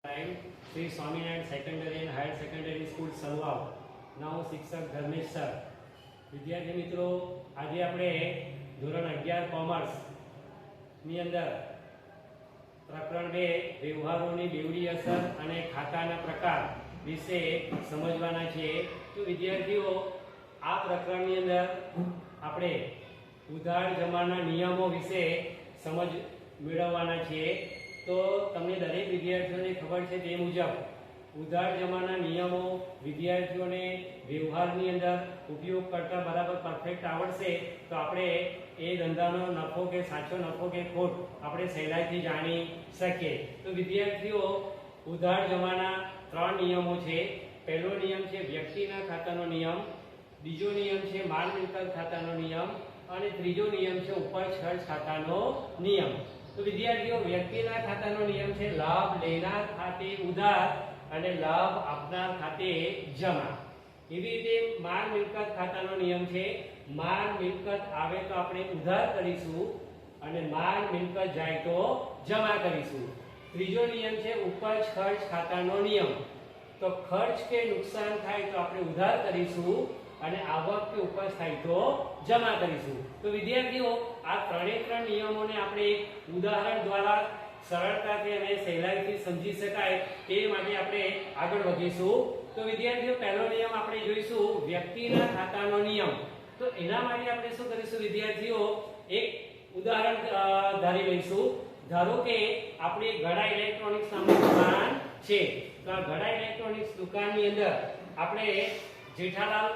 Shri Swaminarayan secondary and higher secondary school Salvav ना शिक्षक Dharmesh sir. विद्यार्थी मित्रों, आज આપણે ધોરણ 11 કોમર્સ ની અંદર પ્રકરણ 2 વ્યવહારોની બેવડી અસર અને ખાતાના પ્રકાર વિશે સમજવાના છે। તો વિદ્યાર્થીઓ, આ પ્રકરણની અંદર આપણે ઉધાર જમાના નિયમો વિશે સમજ મેળવવાના છે। तो तमने दरेक विद्यार्थीओने खबर छे ते मुजब उधार जमाना नियमों विद्यार्थीओने व्यवहारनी अंदर उपयोग करता बराबर परफेक्ट आवड़शे तो आपणे ए धंधानो नफो के साचो नफो के खोट आपणे सहेलाईथी जाणी सकीए। तो विद्यार्थीओ, उधार जमाना 3 नियमों छे। पहलो नियम छे व्यक्तिना खातानो नियम, बीजो नियम छे माल मिलकत खातानो नियम अने त्रीजो नियम छे उपज खर्च खातानो नियम। तो विद्यार्थीओ, व्यक्तिना खातानो नियम छे लाभ लेनार खाते उधार अने लाभ आपनार खाते जमा। एवी रीते माल मिलकत खातानो नियम छे माल मिलकत आवे तो आपणे उधार करीशुं अने माल मिलकत जाय तो जमा करीशुं। त्रीजो नियम छे उपज खर्च खातानो नियम। तो खर्च के नुकसान थाय तो आपणे उधार करीशुं અને આવક કે ઉપજ થાય તો જમા કરીશું। તો વિદ્યાર્થીઓ, આ ત્રણ નિયમોને આપણે એક ઉદાહરણ દ્વારા સરળતાથી અને સહેલાઈથી સમજી શકાય તે માટે આપણે આગળ વધીશું। તો વિદ્યાર્થીઓ, પહેલો નિયમ આપણે જોઈશું વ્યક્તિના ખાતાનો નિયમ। તો એના માટે આપણે શું કરીશું વિદ્યાર્થીઓ, એક ઉદાહરણ ધારી લઈશું। ધારો કે આપણી ગડા ઇલેક્ટ્રોનિક્સ નામની દુકાન છે। તો આ ગડા ઇલેક્ટ્રોનિક્સ દુકાનની અંદર આપણે જેઠાલાલ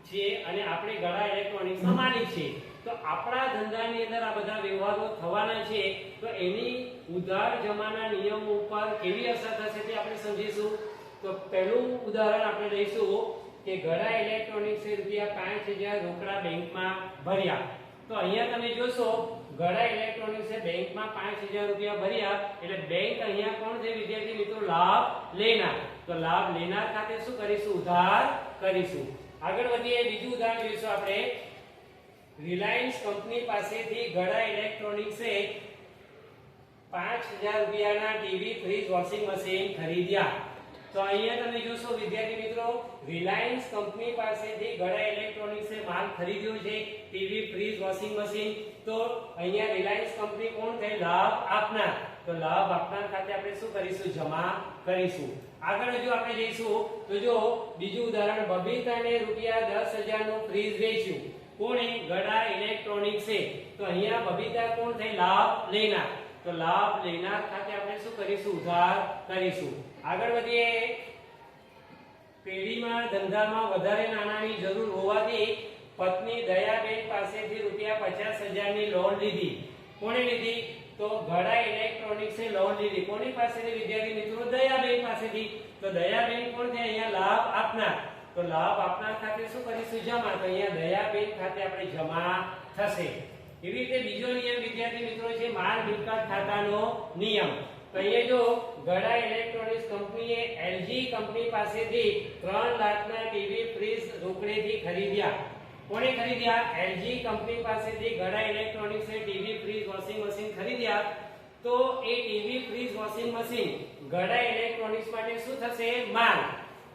છે અને આપણે ગડા ઇલેક્ટ્રોનિક્સ ના માલિક છે। તો આપણા ધંધાની અંદર આ બધા વ્યવહારો થવાના છે। તો એની ઉધાર જમાના નિયમ ઉપર કેવી અસર થશે તે આપણે સમજીશું। તો પહેલું ઉદાહરણ આપણે લઈશું કે ગડા ઇલેક્ટ્રોનિક્સે રૂપિયા 5000 રોકડા બેંકમાં ભર્યા। તો અહીંયા તમે જોશો ગડા ઇલેક્ટ્રોનિક્સે બેંકમાં 5000 રૂપિયા ભર્યા એટલે બેંક અહીંયા કોણ છે વિદ્યાર્થી મિત્રો? લાભ લેનાર। તો લાભ લેનાર ખાતે શું કરીશું? ઉધાર કરીશું। આગળ વધીએ, બીજું ઉદાહરણ જોઈશું આપણે। રિલાયન્સ કંપની પાસેથી ગડા ઇલેક્ટ્રોનિક્સે 5000 રૂપિયાના ટીવી ફ્રીજ વોશિંગ મશીન ખરીદ્યા। તો અહીંયા તમે જોશો વિદ્યાર્થી મિત્રો, રિલાયન્સ કંપની પાસેથી ગડા ઇલેક્ટ્રોનિક્સે માલ ખરીદ્યો છે, ટીવી ફ્રીજ વોશિંગ મશીન। તો અહીંયા રિલાયન્સ કંપની કોણ થાય? લાભ આપનાર। તો લાભ આપનાર ખાતે આપણે શું કરીશું? જમા કરીશું। આગળ જો આપણે જઈશું તો જો બીજું ઉદાહરણ, બબીતાને રૂપિયા 10000 નું ફ્રીજ વેચ્યું। કોણે? ગડા ઇલેક્ટ્રોનિક્સે। તો અહીંયા બબીતા કોણ થાય? લાભ લેનાર। તો લાભ લેનાર ખાતે આપણે શું કરીશું? ઉધાર કરીશું। આગળ વધીએ, પેઢીમાં ધંધામાં વધારે નાણાંની જરૂર હોવાથી પત્ની દયાબેન પાસેથી રૂપિયા 50000 ની લોન લીધી। કોણે લીધી? तो गड़ा इलेक्ट्रॉनिक्स से लोन ली। कोनी पासेथी विद्यार्थी मित्रों? दयाबेन पासेथी। तो दयाबेन कोण छे? अहींया लाभ आपनार। तो लाभ आपनार खाते शुं करीशुं? जमा। तो अहींया दयाबेन खाते आपणे जमा थशे। एवी रीते बीजो नियम विद्यार्थी मित्रों छे माल मिलकत खातानो नियम। तो अहींया जो गड़ा इलेक्ट्रॉनिक्स कंपनीए एलजी कंपनी पासेथी 3 लाखना टीवी फ्रीज रोकड़ेथी खरीद्या। कोने खरीद्या? एलजी कंपनी पासेथी गड़ा इलेक्ट्रॉनिक्से टीवी फ्रीज वॉशिंग मशीन खरीद्या। तो ए TV fridge washing machine Gada electronics माटे शुं थशे? माल।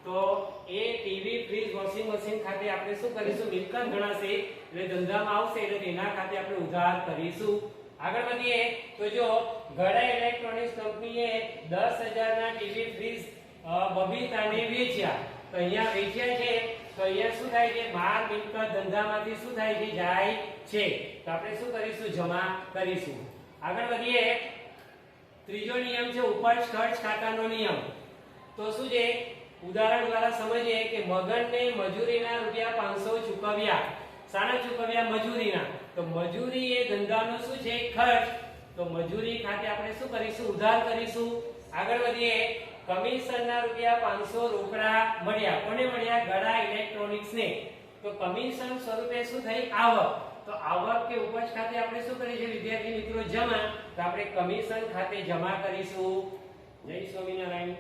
तो ए टीवी फ्रीज वॉशिंग मशीन खाते आपणे शुं करीशुं? मिलकत गणाशे એટલે ધંધામાં આવશે એટલે તેના ખાતે આપણે ઉધાર કરીશું। આગળ વધીએ તો જો ગડા ઇલેક્ટ્રોનિક્સ કંપનીએ 10000 ના ટીવી ફ્રીજ બબીતાને વેચ્યા। તો અહીંયા વેચ્યા છે તો અહીંયા શું થાય છે? માલ મિલકત ધંધામાંથી શું થાય છે? જાય છે। તો આપણે શું કરીશું? જમા કરીશું। આગળ વધીએ, ત્રીજો નિયમ છે ઉપજ ખર્ચ ખાતાનો નિયમ। તો શું છે? ઉદાહરણ દ્વારા સમજીએ કે મગનને મજૂરીના રૂપિયા 500 ચૂકવ્યા। શાના ચૂકવ્યા? મજૂરીના। તો મજૂરી એ ધંધાનો શું છે? ખર્ચ। તો મજૂરી ખાતે આપણે શું કરીશું? ઉધાર કરીશું। આગળ વધીએ, કમિશનના રૂપિયા 500 રોકડા મળ્યા। કોને મળ્યા? ગડા ઇલેક્ટ્રોનિક્સ ને। તો કમિશન સ્વરૂપે શું થઈ? આવક। તો આવક કે ઉપજ ખાતે આપણે શું કરીશું વિદ્યાર્થી મિત્રો? જમા। તો આપણે કમિશન ખાતે જમા કરીશું। જય સ્વામિનારાયણ।